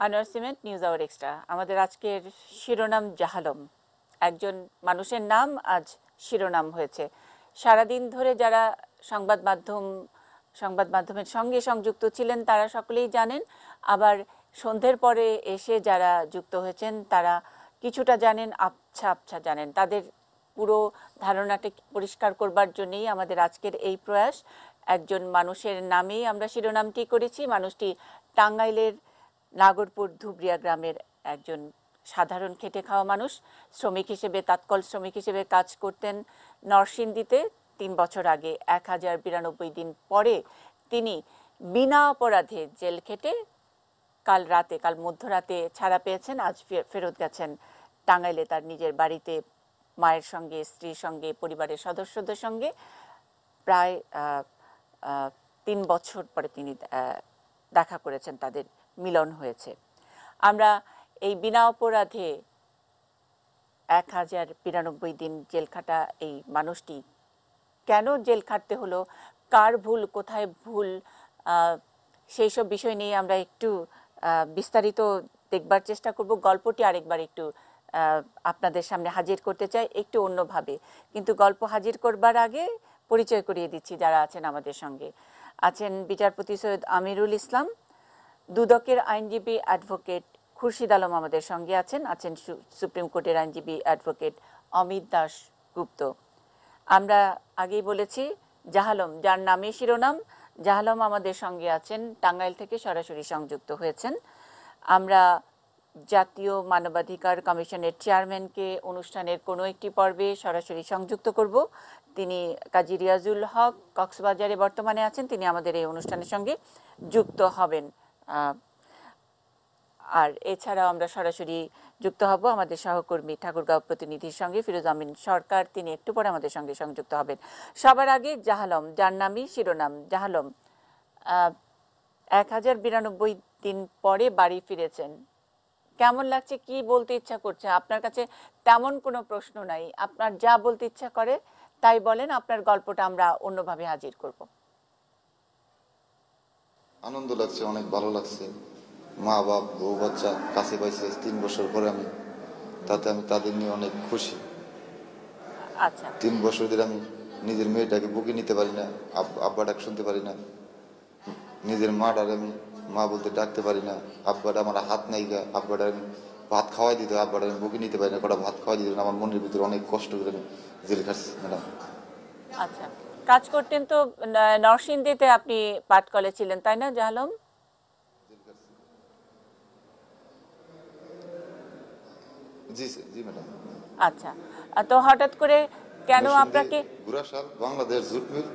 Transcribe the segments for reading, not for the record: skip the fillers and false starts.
Anwar cement news hour extra. আমাদের আজকের শিরোনাম জাহালম। একজন মানুষের নাম আজ শিরোনাম হয়েছে। সারাদিন ধরে যারা সংবাদ মাধ্যমের সঙ্গে সংযুক্ত ছিলেন তারা সকলেই জানেন, আবার সন্ধ্যের পরে এসে যারা যুক্ত হয়েছেন তারা কিছুটা জানেন, আবছা আবছা জানেন। তাদের পুরো ধারণাটা পরিষ্কার করবার জন্যই আমাদের আজকের এই প্রয়াস। একজন মানুষের নামেই আমরা শিরোনামটি করেছি। মানুষটি টাঙ্গাইলের নাগরপুর ধুবরিয়া গ্রামের একজন সাধারণ খেটে খাওয়া মানুষ। শ্রমিক হিসেবে, তাৎকল শ্রমিক হিসেবে কাজ করতেন নরসিংদীতে। ৩ বছর আগে 1092 দিন পরে তিনি বিনা অপরাধে জেল খেটে কাল মধ্যরাতে ছাড়া পেয়েছেন। আজ ফেরত গেছেন টাঙ্গাইলে তার নিজের বাড়িতে, মায়ের সঙ্গে, স্ত্রীর সঙ্গে, পরিবারের সদস্যদের সঙ্গে। প্রায় ৩ বছর পরে তিনি দেখা করেছেন, তাদের মিলন হয়েছে। আমরা এই বিনা অপরাধে 1092 দিন জেল খাটা এই মানুষটি কেন জেল খাটতে হলো, কার ভুল, কোথায় ভুল, সেই সব বিষয় নিয়ে আমরা একটু বিস্তারিত দেখবার চেষ্টা করব। গল্পটি আরেকবার একটু আপনাদের সামনে হাজির করতে চাই, একটু অন্যভাবে। কিন্তু গল্প হাজির করবার আগে পরিচয় করিয়ে দিচ্ছি যারা আছেন আমাদের সঙ্গে। আছেন বিচারপতি সৈয়দ আমিরুল ইসলাম, দুদকের আইনজীবী অ্যাডভোকেট খুরশিদ আলম আমাদের সঙ্গে আছেন সুপ্রিম কোর্টের আইনজীবী অ্যাডভোকেট অমিত দাস গুপ্ত। আমরা আগেই বলেছি জাহালম, যার নামে শিরোনাম জাহালম, আমাদের সঙ্গে আছেন, টাঙ্গাইল থেকে সরাসরি সংযুক্ত হয়েছেন। আমরা জাতীয় মানবাধিকার কমিশনের চেয়ারম্যানকে অনুষ্ঠানের কোনো একটি পর্বে সরাসরি সংযুক্ত করব। তিনি কাজী রিয়াজুল হক, কক্সবাজারে বর্তমানে আছেন, তিনি আমাদের এই অনুষ্ঠানের সঙ্গে যুক্ত হবেন। আর এছাড়াও আমরা সরাসরি যুক্ত হব আমাদের সহকর্মী ঠাকুরগাঁও প্রতিনিধির সঙ্গে ফিরোজ আমিন সরকার, তিনি একটু পরে আমাদের সঙ্গে সংযুক্ত হবেন। সবার আগে জাহালম, যার নামই শিরোনাম জাহালম, 1092 দিন পরে বাড়ি ফিরেছেন। কেমন লাগছে, কি বলতে ইচ্ছা করছে? আপনার কাছে তেমন কোনো প্রশ্ন নাই, আপনার যা বলতে ইচ্ছা করে তাই বলেন, আপনার গল্পটা আমরা অন্যভাবে হাজির করব। আনন্দ লাগছে, অনেক ভালো লাগছে। মা বাপ বউ বাচ্চা কাছে পাইছে 3 বছর পরে, তাতে আমি তাদের নিয়ে অনেক খুশি। আচ্ছা, 3 বছর ধরে আমি নিজের মেয়েটাকে বুকে নিতে পারি না, আব্বা ডাক শুনতে পারি না, নিজের মাটার আমি মা বলতে ডাকতে পারি না, আব্বাটা আমার হাত নাই গা, আব্বাটা আমি ভাত খাওয়াই দিত, আব্বাটা আমি বুকে নিতে পারি না, কটা ভাত খাওয়াই দিত না। আমার মনের ভিতরে অনেক কষ্ট করে আমি জেল খাচ্ছি ম্যাডাম। আচ্ছা, কাজ করতেন তো নরসিংদীতে, আপনি পাট কলে ছিলেন তাই না জাহালম? জি জি ম্যাডাম। আচ্ছা, তো হঠাৎ করে কেন আপনাকে? গুরাশাল বাংলাদেশ জুট মিল,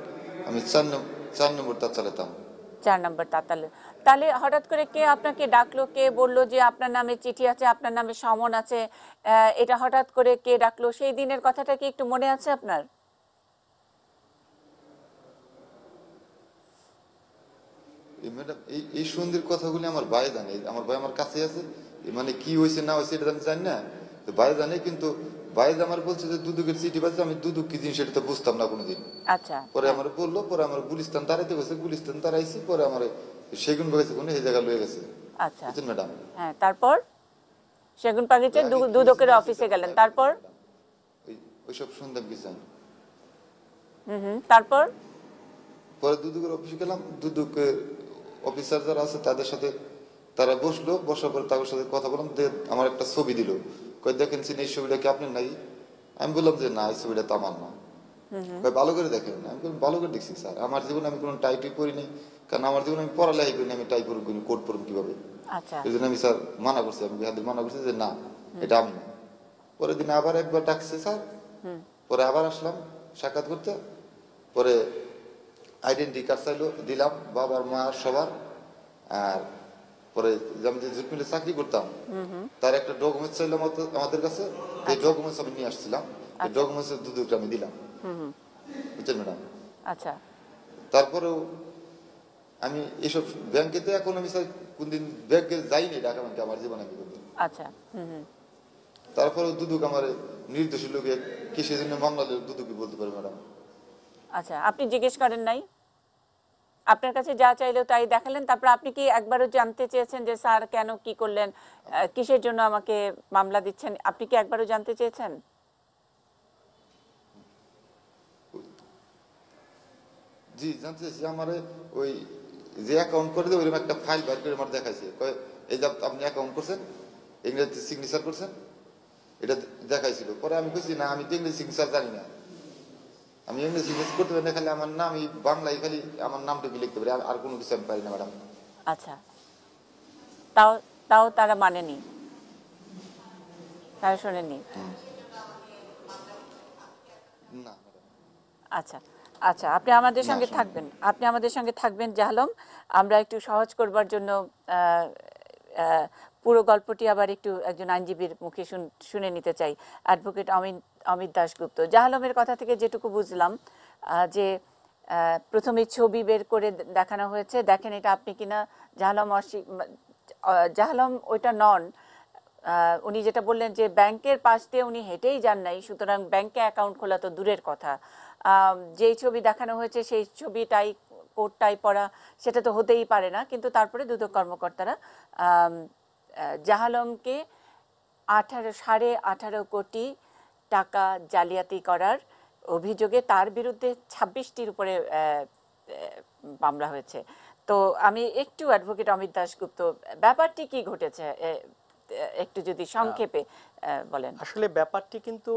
আমি 4 নম্বর তার চালাতাম। 4 নম্বর তাতালে। তাহলে হঠাৎ করে কে আপনাকে ডাকলো, কে বললো যে আপনার নামে চিঠি আছে, আপনার নামে সমন আছে? এটা হঠাৎ করে কে ডাকলো, সেই দিনের কথাটা কি একটু মনে আছে আপনার? ম্যাডাম এই সন্ধির কথাগুলি আমার ভাই জানে, আমার ভাই আমার কাছে আছে। মানে কি হয়েছে না হয়েছে এটা আমি জানি না, তো ভাই জানে। কিন্তু ভাই আমার বলছে যে দুদকের চিঠি পাচ্ছে, আমি দুদক কি জিনিস সেটা তো বুঝতাম না কোনোদিন। আচ্ছা, পরে আমার বললো, পরে আমার গুলিস্তান তারাইতে গেছে, গুলিস্তান তারাইছি, পরে আমার সেগুন বাগাইছে কোনে এই জায়গা লয়ে গেছে। আচ্ছা, বুঝছেন ম্যাডাম? হ্যাঁ, তারপর সেগুন বাগিচা দুদকের অফিসে গেলেন, তারপর? ওইসব শুনতাম কিছু আমি। তারপর পরে দুদকের অফিসে গেলাম, দুদকের অফিসার যারা আছে তাদের সাথে তারা বসলো, বসার পরে তাদের সাথে কথা বললাম। আমার একটা ছবি দিল, কই দেখেন চিনি এই ছবিটা কি আপনার নাই? আমি বললাম যে না, এই ছবিটা তো আমার না। কই ভালো করে দেখেন। আমি বললাম ভালো করে দেখছি স্যার, আমার জীবনে আমি কোনো টাইপই করিনি, কারণ আমার জীবনে আমি পড়ালেখা করিনি, আমি টাইপ করব কোড পড়ব কিভাবে? এই জন্য আমি স্যার মানা করছি, আমি বিহাদের মানা করছি যে না, এটা আমি না। পরের দিন আবার একবার ডাকছে স্যার, পরে আবার আসলাম সাক্ষাৎ করতে। পরে আইডেন্টি কার্ড চাইলো, দিলাম বাবার মা সবার। আর পরে আমি যে জুট মিলে চাকরি করতাম তার একটা ডকুমেন্টস চাইলাম আমাদের কাছে, এই ডকুমেন্টস আমি নিয়ে আসছিলাম, এই ডকুমেন্টস দুদকটা আমি দিলাম। বুঝছেন ম্যাডাম? আচ্ছা, তারপরেও আমি এইসব ব্যাংকেতে এখন আমি কোনদিন ব্যাংকে যাইনি, ঢাকা ব্যাংকে আমার জীবনে আমি করতে। আচ্ছা, তারপরেও দুদক আমার নির্দোষী লোকে কিসের জন্য মামলা দুদকই বলতে পারে ম্যাডাম। আচ্ছা, আপনি জিজ্ঞেস করেন নাই? আপনার কাছে যা চাইলো তাই দেখালেন, তারপর আপনি কি একবারও জানতে চেয়েছেন যে স্যার কেন কি করলেন, কিসের জন্য আমাকে মামলা দিচ্ছেন, আপনি কি একবারও জানতে চেয়েছেন? জি জানতে চাইছি, আমার ওই যে অ্যাকাউন্ট করে দেয় ওইরকম একটা ফাইল বের করে আমার দেখাইছে, কয় এই যে আপনি অ্যাকাউন্ট করছেন, ইংরেজিতে সিগনেচার করছেন, এটা দেখাইছিল। পরে আমি বলছি না, আমি তো ইংরেজি সিগনেচার জানি না, আমি ইংরেজি সিগনেচার করতে পারি না, খালি আমার নাম, এই বাংলায় খালি আমার নামটুকু লিখতে পারি, আর কোনো কিছু আমি পারি না ম্যাডাম। আচ্ছা, তাও তাও তারা মানেনি, তারা শোনেনি। না আচ্ছা আচ্ছা, আপনি আমাদের সঙ্গে থাকবেন, আপনি আমাদের সঙ্গে থাকবেন জাহালম। আমরা একটু সহজ করবার জন্য পুরো গল্পটি আবার একটু একজন আইনজীবীর মুখে শুনে নিতে চাই, অ্যাডভোকেট অমিত দাশগুপ্ত। জাহালমের কথা থেকে যেটুকু বুঝলাম যে প্রথমে ছবি বের করে দেখানো হয়েছে, দেখেন এটা আপনি কিনা। জাহালম ওইটা নন, উনি যেটা বললেন যে ব্যাংকের পাশ দিয়ে উনি হেঁটেই যান নাই, সুতরাং ব্যাংকে অ্যাকাউন্ট খোলা তো দূরের কথা। যেই ছবি দেখানো হয়েছে সেই ছবিটাই কোটটাই পরা, সেটা তো হতেই পারে না। কিন্তু তারপরে দুদক কর্মকর্তারা জাহালমকে 18.5 কোটি টাকা জালিয়াতি করার অভিযোগে তার বিরুদ্ধে 26টির উপরে মামলা হয়েছে। তো আমি একটু অ্যাডভোকেট অমিত দাশগুপ্ত, ব্যাপারটি কি ঘটেছে একটু যদি সংক্ষেপে বলেন। আসলে ব্যাপারটি কিন্তু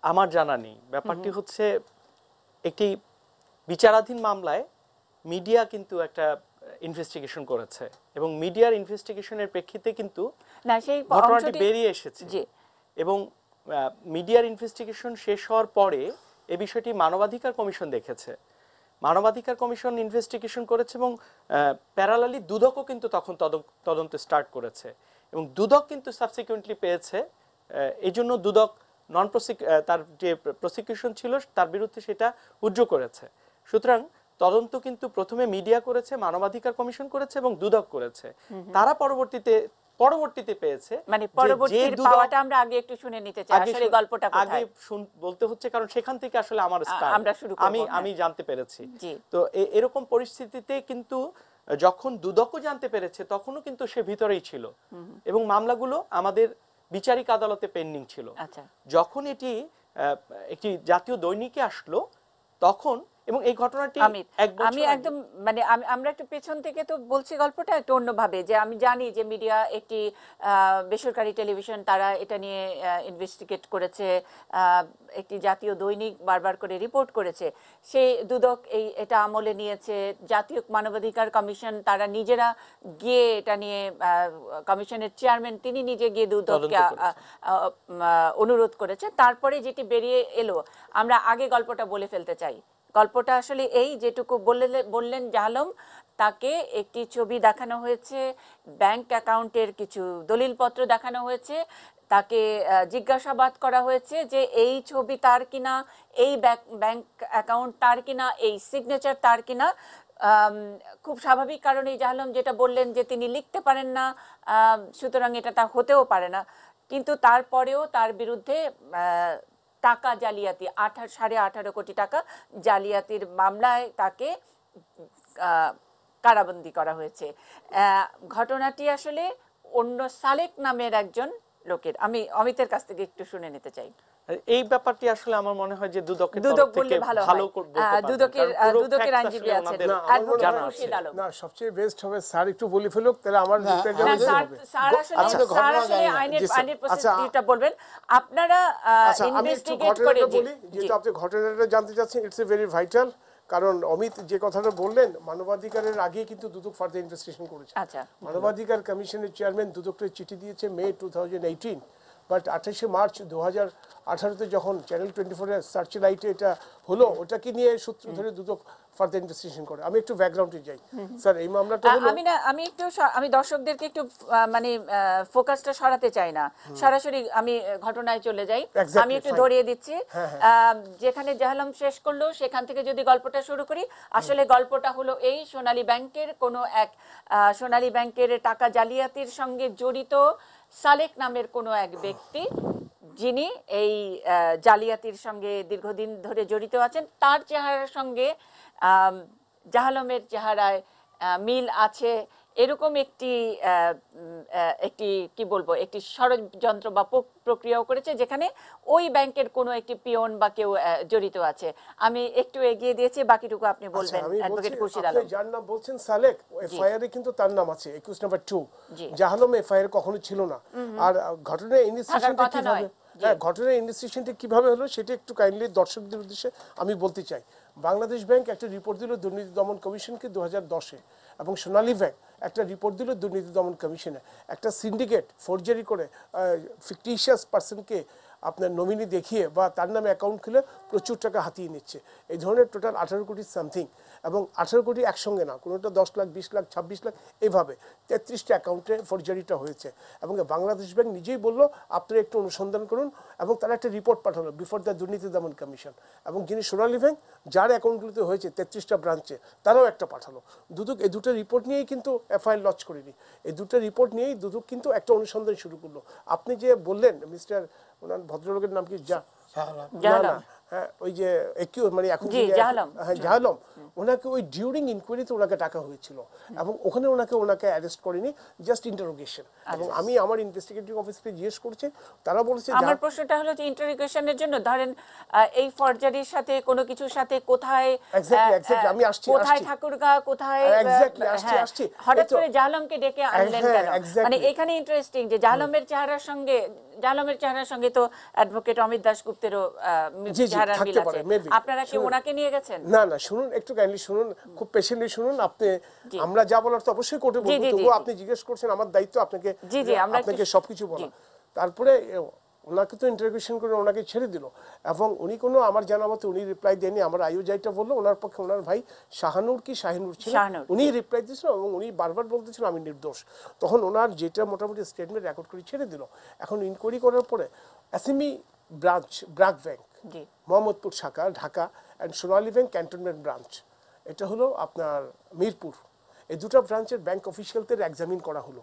আমার জানা নেই। ব্যাপারটি হচ্ছে একটি বিচারাধীন মামলায় মিডিয়া কিন্তু একটা ইনভেস্টিগেশন করেছে এবং মিডিয়ার ইনভেস্টিগেশনের প্রেক্ষিতে কিন্তু না সেই ঘটনাটি বেরিয়ে এসেছে এবং মিডিয়ার ইনভেস্টিগেশন শেষ হওয়ার পরে এই বিষয়টি মানবাধিকার কমিশন দেখেছে। মানবাধিকার কমিশন ইনভেস্টিগেশন করেছে এবং প্যারালালি দুদকও কিন্তু তখন তদন্ত স্টার্ট করেছে এবং দুদক কিন্তু সাবসিকুয়েন্টলি পেয়েছে। এই জন্য দুদক তার যে প্রসিকিউশন ছিল তার বিরুদ্ধে সেটা উজ্জ্ব করেছে। সুতরাং তদন্ত কিন্তু প্রথমে মিডিয়া করেছে, মানবাধিকার কমিশন করেছে এবং দুদক করেছে। তারা পরবর্তীতে পেয়েছে, মানে পরবর্তীর পাওয়াটা আমরা আগে একটু শুনে নিতে চাই, আসলে গল্পটা কোথায় আগে বলতে হচ্ছে, কারণ সেখান থেকে আসলে আমার আমি জানতে পেরেছি। তো এরকম পরিস্থিতিতে কিন্তু যখন দুদকও জানতে পেরেছে তখনও কিন্তু সে ভিতরেই ছিল এবং মামলাগুলো আমাদের বিচারিক আদালতে পেন্ডিং ছিল। যখন এটি একটি জাতীয় দৈনিকে আসলো তখন, এবং এই ঘটনাটি আমি একদম মানে আমরা একটু পেছন থেকে তো বলছি গল্পটা একটু অন্যভাবে, যে আমি জানি যে মিডিয়া একটি বেসরকারি টেলিভিশন, তারা এটা নিয়ে ইনভেস্টিগেট করেছে, একটি জাতীয় দৈনিক বারবার করে রিপোর্ট করেছে, সেই দুদক এটা আমলে নিয়েছে। জাতীয় মানবাধিকার কমিশন তারা নিজেরা গিয়ে এটা নিয়ে, কমিশনের চেয়ারম্যান তিনি নিজে গিয়ে দুদককে অনুরোধ করেছে। তারপরে যেটি বেরিয়ে এলো, আমরা আগে গল্পটা বলে ফেলতে চাই। গল্পটা আসলে এই, যেটুকু বললেন জাহালম, তাকে একটি ছবি দেখানো হয়েছে, ব্যাংক অ্যাকাউন্টের কিছু দলিলপত্র দেখানো হয়েছে, তাকে জিজ্ঞাসাবাদ করা হয়েছে যে এই ছবি তার কিনা, এই ব্যাংক অ্যাকাউন্ট তার কিনা, এই সিগনেচার তার কিনা। খুব স্বাভাবিক, কারণ এই জাহালম যেটা বললেন যে তিনি লিখতে পারেন না, সুতরাং এটা তা হতেও পারে না। কিন্তু তারপরেও তার বিরুদ্ধে টাকা জালিয়াতি, 18.5 কোটি টাকা জালিয়াতির মামলায় তাকে কারাবন্দী করা হয়েছে। ঘটনাটি আসলে অন্য সালেক নামের একজন লোকের, আমি অমিতের কাছ থেকে একটু শুনে নিতে চাই। এই ব্যাপারটি আসলে আমার মনে হয় যে দুদক বললে ভালো হয়, দুদকের আইনজীবী আছেন, না সবচেয়ে বেস্ট হবে স্যার একটু বলে ফেলুক, তাহলে আমার স্যার আসলে আইনের পরিস্থিতিটা বলবেন। আপনারা ইনভেস্টিগেট করে, বলি যেহেতু আপনি ঘটনাটা জানতে চাচ্ছেন, ইটস এ ভেরি ভাইটাল। কারণ অমিত যে কথাটা বললেন, মানবাধিকারের আগে কিন্তু দুদক ফার্দার ইনভেস্টিগেশন করেছে। মানবাধিকার কমিশনের চেয়ারম্যান দুদককে চিঠি দিয়েছে মে 2018, বাট 28শে মার্চ 2018-তে যখন চ্যানেল 24-এর সার্চ লাইটে এটা হলো, ওটাকে নিয়ে সূত্র ধরে দুদক ফার্দার ইনভেস্টিগেশন করে। আমি একটু ব্যাকগ্রাউন্ডে যাই স্যার। এই মামলাটা হলো, আমি দর্শকদেরকে একটু মানে ফোকাসটা সরাতে চাই না, সরাসরি আমি ঘটনায় চলে যাই। আমি একটু ধরিয়ে দিচ্ছি, যেখানে জাহালম শেষ করলো সেখান থেকে যদি গল্পটা শুরু করি। আসলে গল্পটা হলো এই, সোনালী ব্যাংকের টাকা জালিয়াতির সঙ্গে জড়িত সালেক নামের কোনো এক ব্যক্তি, যিনি এই জালিয়াতির সঙ্গে দীর্ঘদিন ধরে জড়িত আছেন, তার চেহারার সঙ্গে জাহালমের চেহারায় মিল আছে এরকম একটি একটি কি বলবো একটি ষড়যন্ত্র বা প্রক্রিয়াও করেছে, যেখানে ওই ব্যাংকের কোনো একটি পিয়ন বা কেউ জড়িত আছে। আমি একটু এগিয়ে দিয়েছি, বাকিটুকু আপনি বলবেন অ্যাডভোকেট খুরশিদ আলম। যার নাম বলছেন সালেক, এফআইআর এ কিন্তু তার নাম আছে 21 নাম্বার 2। জাহালম এফআইআর কখনো ছিল না। আর ঘটনার ইনিশিয়েশনটা কিভাবে, ঘটনার ইনিশিয়েশনটা কিভাবে হলো সেটা একটু কাইন্ডলি দর্শকদের উদ্দেশ্যে আমি বলতে চাই। বাংলাদেশ ব্যাংক একটা রিপোর্ট দিল দুর্নীতি দমন কমিশনকে 2010-এ, এবং সোনালী ব্যাংক একটা রিপোর্ট দিল দুর্নীতি দমন কমিশনে। একটা সিন্ডিকেট ফোরজারি করে ফিকটিশিয়াস পার্সনকে আপনার নমিনি দেখিয়ে বা তার নামে অ্যাকাউন্ট খুলে প্রচুর টাকা হাতিয়ে নিচ্ছে। এই ধরনের টোটাল 18 কোটি সামথিং, এবং 18 কোটি একসঙ্গে না, কোনোটা 10 লাখ, 20 লাখ, 26 লাখ, এইভাবে 33টা অ্যাকাউন্টে ফোরজারিটা হয়েছে। এবং বাংলাদেশ ব্যাংক নিজেই বললো আপনারা একটু অনুসন্ধান করুন, এবং তারা একটা রিপোর্ট পাঠালো বিফোর দ্য দুর্নীতি দমন কমিশন। এবং যিনি সোনালী ব্যাংক, যার অ্যাকাউন্টগুলোতে হয়েছে 33টা ব্রাঞ্চে, তারাও একটা পাঠালো। দুদক এই দুটো রিপোর্ট নিয়েই কিন্তু এফআইআর লঞ্চ করেনি। এই দুটো রিপোর্ট নিয়েই দুদক কিন্তু একটা অনুসন্ধান শুরু করলো। আপনি যে বললেন মিস্টার, ওনার ভদ্রলোকের নাম কি, হ্যাঁ, ওই যে মানে এখন জাহালম, ওনাকে ওই ডিউরিং ইনকোয়ারিতে ওনাকে ডাকা হয়েছিল, এবং ওখানে ওনাকে অ্যারেস্ট করেনি, জাস্ট ইন্টারোগেশন। এবং আমি আমার ইনভেস্টিগেটিভ অফিসকে জিজ্ঞেস করছি, তারা বলেছে, আমার প্রশ্নটা হলো যে ইন্টারোগেশনের জন্য ধরেন এই ফরজারির সাথে কোনো কিছুর সাথে কোথায় আমি আসছি, কোথায় ঠাকুরগাঁ, কোথায় হঠাৎ করে জাহালমকে ডেকে আনলেন কেন? মানে এখানে ইন্টারেস্টিং যে জাহালমের চেহারার সঙ্গে তো অ্যাডভোকেট অমিত দাশগুপ্তেরও চেহারার মিল আছে। আপনারা কি ওনাকে নিয়ে গেছেন? না, শুনুন, একটু কাইন্ডলি শুনুন, খুব পেশেন্টলি শুনুন। আপনি, আমরা যা বলার তো অবশ্যই কোর্টে বলবো, তবুও আপনি জিজ্ঞেস করছেন, আমার দায়িত্ব আপনাকে সবকিছু বলা। তারপরে ওনাকে তো ইন্টারভিউশন করে ওনাকে ছেড়ে দিল, এবং উনি কোনো, আমার জানা মতে উনি রিপ্লাই দেননি। আমার আইওজাইটা বললো ওনার পক্ষে ওনার ভাই শাহানুর কি শাহিনুর ছিল, উনি রিপ্লাই দিয়েছিল, এবং উনি বারবার বলতেছিল আমি নির্দোষ। তখন ওনার যেটা মোটামুটি স্টেটমেন্ট রেকর্ড করে ছেড়ে দিল। এখন ইনকোয়ারি করার পরে SME branch, BRAC bank, Mohammadpur শাখা Dhaka, and Sonali bank cantonment branch, এটা হলো আপনার মিরপুর, এই দুটো ব্রাঞ্চের ব্যাংক অফিসিয়ালদের এক্সামিন করা হলো।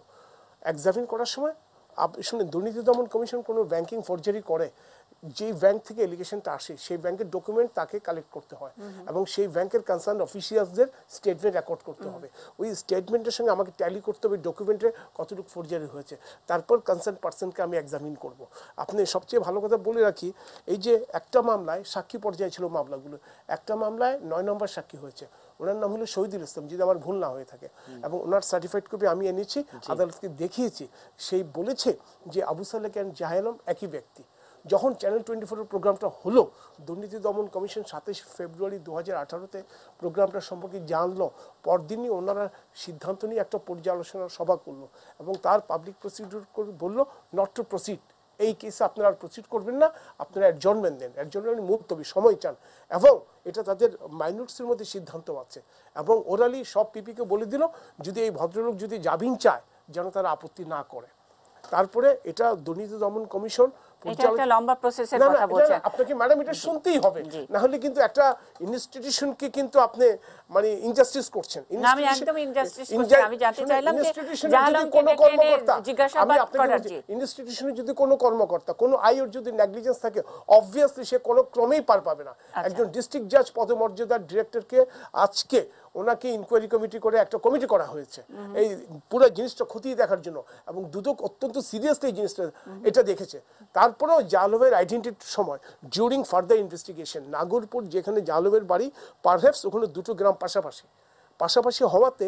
এক্সামিন করার সময় শুনেন, দুর্নীতি দমন কমিশন কোনো ব্যাংকিং ফরজারি করে, যেই ব্যাংক থেকে এলিগেশনটা আসে সেই ব্যাংকের ডকুমেন্ট তাকে কালেক্ট করতে হয়, এবং সেই ব্যাংকের কনসার্ন অফিসিয়ালসদের স্টেটমেন্ট রেকর্ড করতে হবে। ওই স্টেটমেন্টের সঙ্গে আমাকে ট্যালি করতে হবে ডকুমেন্টে কতটুকু ফরজারি হয়েছে, তারপর কনসার্ন পার্সনকে আমি এক্সামিন করব। আপনি সবচেয়ে ভালো কথা বলে রাখি, এই যে একটা মামলায় সাক্ষী পর্যায়ে ছিল মামলাগুলো, একটা মামলায় 9 নম্বর সাক্ষী হয়েছে, ওনার নাম হলো শহীদুল ইসলাম, যদি আমার ভুল না হয়ে থাকে, এবং ওনার সার্টিফাইড কপি আমি এনেছি, আদালতকে দেখিয়েছি। সেই বলেছে যে আবু সালেক অ্যান্ড জাহালম একই ব্যক্তি। যখন চ্যানেল 24-এর প্রোগ্রামটা হলো, দুর্নীতি দমন কমিশন 27 ফেব্রুয়ারি 2018-তে প্রোগ্রামটা সম্পর্কে জানলো, পরদিনই ওনারা সিদ্ধান্ত নিয়ে একটা পর্যালোচনা সভা করলো, এবং তার পাবলিক প্রসিডিউর করে বললো নট টু প্রসিড, এই কেসে আপনারা প্রসিড করবেন না, আপনারা অ্যাডজর্নমেন্ট দেন, অ্যাডজর্নমেন্ট মুলতবি, সময় চান, এবং এটা তাদের মাইনরিটির মধ্যে সিদ্ধান্ত আছে। এবং ওরালি সব পিপিকে বলে দিল যদি এই ভদ্রলোক যদি জামিন চায় যেন তারা আপত্তি না করে। তারপরে এটা দুর্নীতি দমন কমিশন, আপনাকে ম্যাডাম এটা শুনতেই হবে, না হলে কিন্তু একটা ইনস্টিটিউশনকে কিন্তু আপনি মানে ইনজাস্টিস করছেন। ইনস্টিটিউশনে যদি কোনো কর্মকর্তা, কোনো আইওর যদি নেগলিজেন্স থাকে, অবভিয়াসলি সে কোনো ক্রমেই পার পাবে না। একজন ডিস্ট্রিক্ট জাজ পদমর্যাদার ডিরেক্টরকে আজকে ওনাকে ইনকোয়ারি কমিটি করে একটা কমিটি করা হয়েছে এই পুরো জিনিসটা খতিয়ে দেখার জন্য, এবং দুদক অত্যন্ত সিরিয়াসলি এই জিনিসটা এটা দেখেছে। তারপরেও জাহালমের আইডেন্টিটির সময় ডিউরিং ফার্দার ইনভেস্টিগেশন, নাগরপুর যেখানে জাহালমের বাড়ি, পারহ্যাপস ওখানে দুটো গ্রাম পাশাপাশি হওয়াতে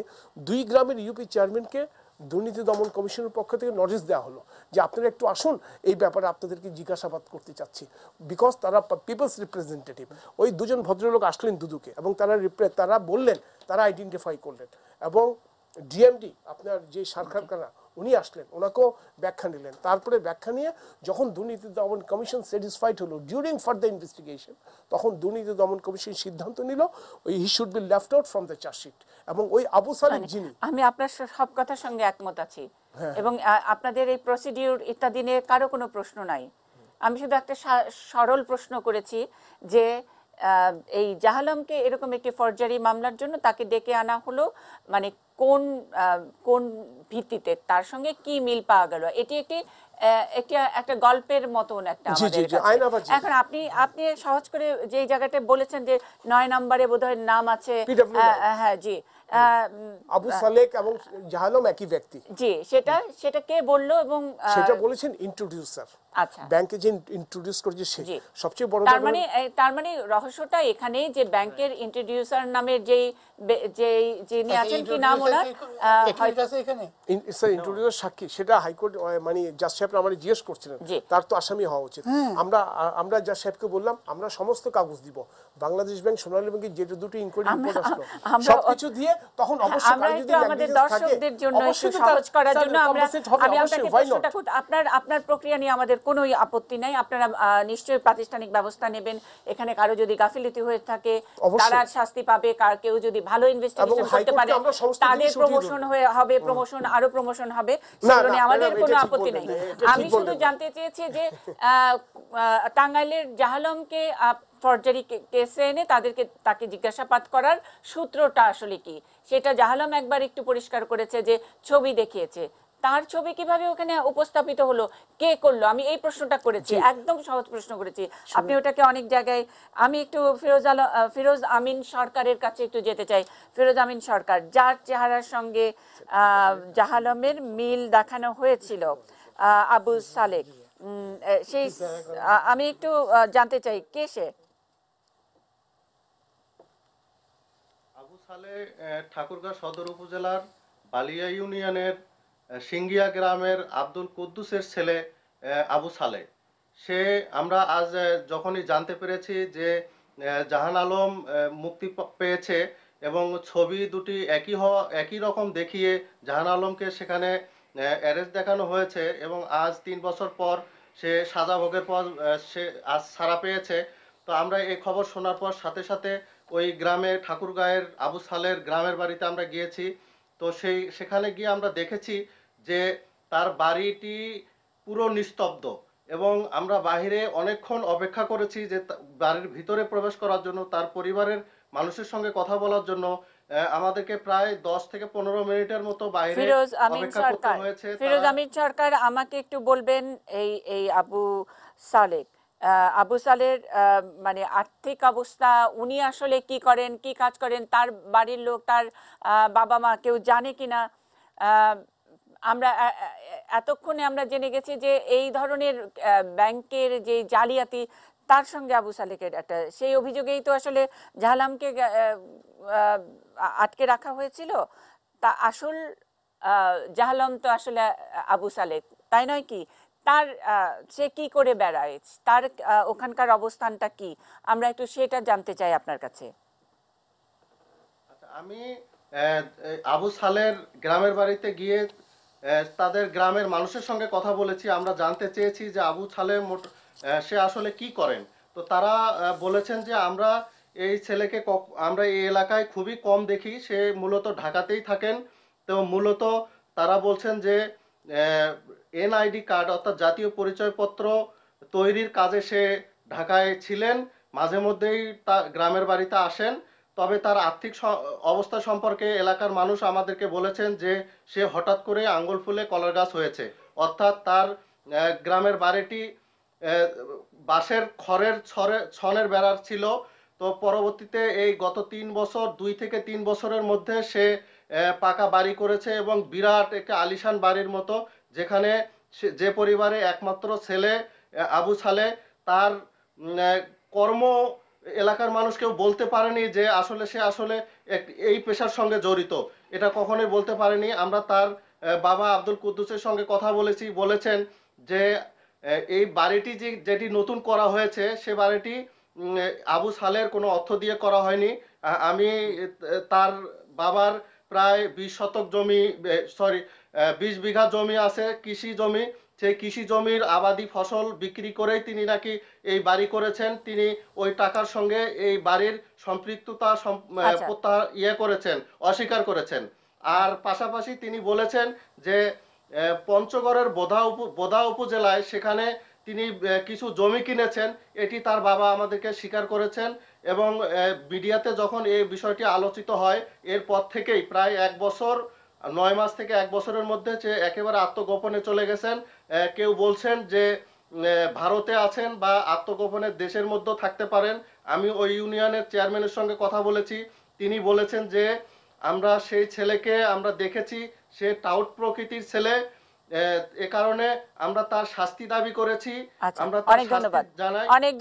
2 গ্রামের ইউপি চেয়ারম্যানকে দুর্নীতি দমন কমিশনের পক্ষ থেকে নোটিশ দেওয়া হলো যে আপনারা একটু আসুন, এই ব্যাপারে আপনাদেরকে জিজ্ঞাসাবাদ করতে চাচ্ছি, বিকজ তারা পিপলস রিপ্রেজেন্টেটিভ। ওই দুজন ভদ্রলোক আসলেন দুদুকে, এবং তারা বললেন, তারা আইডেন্টিফাই করলেন, এবং ডিএমডি আপনার যে সরকারখানা উনি আসলেন, ওনাকেও ব্যাখ্যা নিলেন। তারপরে ব্যাখ্যা নিয়ে যখন দুর্নীতি দমন কমিশন স্যাটিসফাইড হলো ডিউরিং ফার্দার ইনভেস্টিগেশন, তখন দুর্নীতি দমন কমিশন সিদ্ধান্ত নিল ওই he should be left out from the chargesheet. এবং ওই আবু সালেক, যিনি, আমি আপনার সব কথার সঙ্গে একমত আছি, এবং আপনাদের এই প্রসিডিউর ইত্যাদি নিয়ে কারো কোনো প্রশ্ন নাই। আমি শুধু একটা সরল প্রশ্ন করেছি যে এই জাহালমকে এরকম একটি ফরজারি মামলার জন্য তাকে ডেকে আনা হলো, মানে কোন ভিত্তিতে, তার সঙ্গে কি মিল পাওয়া গেল? এটি একটি একটা গল্পের মতন একটা আমাদের কাছে। এখন আপনি সহজ করে যে জায়গাটা বলেছেন যে 9 নম্বরে বোধহয় নাম আছে, হ্যাঁ জি, আবু সালেক এবং জাহালম একই ব্যক্তি। জি, সেটা কে বললো? এবং সেটা বলেছেন ইন্ট্রোডিউসার। আচ্ছা, ব্যাংকে যে ইন্ট্রোডিউস করেছে সে সবচেয়ে বড়। তার মানে রহস্যটা এখানে যে ব্যাংকের ইন্ট্রোডিউসার নামের যিনি আছেন, কি নাম ওনার? স্যার ইন্ট্রোডিউসার সাক্ষী, সেটা হাইকোর্ট মানে জাজ সাহেব আমাদের জিজ্ঞেস করছিলেন, তার তো আসামি হওয়া উচিত। আমরা জাজ সাহেবকে বললাম আমরা সমস্ত কাগজ দিব, বাংলাদেশ ব্যাংক, সোনালী ব্যাংকের যে দুটো ইনকোয়ারি রিপোর্ট আসলো সবকিছু দিয়ে, তখন অবশ্যই আমাদের দর্শকদের জন্য সহজ করার জন্য আপনার প্রক্রিয়া নিয়ে আমাদের কোনো আপত্তি নাই। আপনারা নিশ্চয়ই প্রাতিষ্ঠানিক ব্যবস্থা নেবেন। এখানে কারো যদি গাফিলতি হয়ে থাকে তারা শাস্তি পাবে, কেউ যদি ভালো ইনভেস্টিগেশন করতে পারে তাদের প্রমোশন হবে, আরো প্রমোশন হবে, সেগুলো নিয়ে আমাদের কোনো আপত্তি নেই। আমি শুধু জানতে চেয়েছি যে টাঙ্গাইলের জাহালমকে ফরজারি কেসে এনে তাকে জিজ্ঞাসাবাদ করার সূত্রটা আসলে কি, সেটা জাহালম একবার একটু পরিষ্কার করেছে যে ছবি দেখিয়েছে। তার ছবি কিভাবে ওখানে উপস্থাপিত হলো, কে করলো? আমি এই প্রশ্নটা করেছি, একদম সহজ প্রশ্ন করেছি। আপনি ওটাকে অনেক জায়গায়, আমি একটু ফিরোজ আমিন সরকারের কাছে একটু যেতে চাই। ফিরোজ আমিন সরকার, যার চেহারার সঙ্গে জাহালমের মিল দেখানো হয়েছিল, আবু সালেক, সেই আমি একটু জানতে চাই কে সে? আবু সালে ঠাকুরগাঁও সদর উপজেলার বালিয়া ইউনিয়নের সিঙ্গিয়া গ্রামের আব্দুল কুদ্দুসের ছেলে আবু সালে। আমরা আজ যখনই জানতে পেরেছি যে জাহান আলম মুক্তি পেয়েছে এবং ছবি দুটি একই রকম দেখিয়ে জাহান আলমকে সেখানে অ্যারেস্ট দেখানো হয়েছে এবং আজ 3 বছর পর সে সাজা ভোগের পর সে আজ ছাড়া পেয়েছে। তো আমরা এই খবর শোনার পর সাথে সাথে ওই গ্রামে ঠাকুরগাঁয়ের আবু সালের গ্রামের বাড়িতে আমরা গিয়েছি। তো সেখানে গিয়ে আমরা দেখেছি যে তার বাড়িটি পুরো নিস্তব্ধ এবং আমরা বাহিরে অনেকক্ষণ অপেক্ষা করেছি যে বাড়ির ভিতরে প্রবেশ করার জন্য, তার পরিবারের মানুষের সঙ্গে কথা বলার জন্য। আমাদেরকে প্রায় 10 থেকে 15 মিনিটের মতো বাইরে অপেক্ষা করতে হয়েছে। ফিরোজ আমিন সরকার, আমাকে একটু বলবেন এই আবু সালের মানে আর্থিক অবস্থা, উনি আসলে কি করেন, কি কাজ করেন, তার বাড়ির লোক, তার বাবা মা কেউ জানে কিনা? আমরা এতক্ষণে আমরা জেনে গেছি যে এই ধরনের ব্যাংকের যে জালিয়াতি, তার সঙ্গে আবু সালেকের একটা, সেই অভিযোগেই তো আসলে জাহালামকে আটকে রাখা হয়েছিল। তা আসল জাহালাম তো আসলে আবু সালেক, তাই নয় কি? তার সে কি করে বেড়ায়, তার ওখানকার অবস্থানটা কি, আমরা একটু সেটা জানতে চাই আপনার কাছে। আমি আবু সালের গ্রামের বাড়িতে গিয়ে তাদের গ্রামের মানুষের সঙ্গে কথা বলেছি। আমরা জানতে চেয়েছি যে আবু সালে সে আসলে কি করেন। তো তারা বলেছেন যে আমরা এই ছেলেকে আমরা এই এলাকায় খুবই কম দেখি, সে মূলত ঢাকাতেই থাকেন। তো মূলত তারা বলছেন যে এনআইডি কার্ড অর্থাৎ জাতীয় পরিচয়পত্র তৈরির কাজে সে ঢাকায় ছিলেন, মাঝে মধ্যেই গ্রামের বাড়িতে আসেন। তবে তার আর্থিক অবস্থা সম্পর্কে এলাকার মানুষ আমাদেরকে বলেছেন যে সে হঠাৎ করে আঙ্গুল ফুলে কলার গাছ হয়েছে, অর্থাৎ তার গ্রামের বাড়িটি বাঁশের খড়ের ছনের বেড়ার ছিল। তো পরবর্তীতে এই গত 2 থেকে 3 বছরের মধ্যে সে পাকা বাড়ি করেছে এবং বিরাট একটা আলিশান বাড়ির মতো, যেখানে যে পরিবারে একমাত্র ছেলে আবু সালে, তার কর্ম এলাকার মানুষ কেউ বলতে পারেনি যে আসলে সে এই পেশার সঙ্গে জড়িত, এটা কখনোই বলতে পারেনি। আমরা তার বাবা আব্দুল কুদ্দুসের সঙ্গে কথা বলেছেন যে এই বাড়িটি যেটি নতুন করা হয়েছে সে বাড়িটি আবু সালের কোনো অর্থ দিয়ে করা হয়নি। আমি তার বাবার প্রায় 20 বিঘা জমি আছে, কৃষি জমি। সেই কৃষি জমির আবাদি ফসল বিক্রি করেই তিনি নাকি এই বাড়ি করেছেন। তিনি ওই টাকার সঙ্গে এই বাড়ির সম্পৃক্ততা অস্বীকার করেছেন। আর পাশাপাশি তিনি বলেছেন যে পঞ্চগড়ের বোদা উপজেলায় সেখানে তিনি কিছু জমি কিনেছেন, এটি তার বাবা আমাদেরকে স্বীকার করেছেন। এবং মিডিয়াতে যখন এই বিষয়টি আলোচিত হয়, এরপর থেকেই প্রায় 1 বছর 9 মাস থেকে 1 বছরের মধ্যে সে একেবারে আত্মগোপনে চলে গেছেন। কেউ বলছেন যে ভারতে আছেন বা আত্মগোপনের দেশের মধ্যে থাকতে পারেন। আমি ওই ইউনিয়নের চেয়ারম্যানের সঙ্গে কথা বলেছি, তিনি বলেছেন যে আমরা সেই ছেলেকে আমরা দেখেছি, সে টাউট প্রকৃতির ছেলে, এ কারণে আমরা তার শাস্তি দাবি করেছি। আমরা তার শাস্তি জানাই। অনেক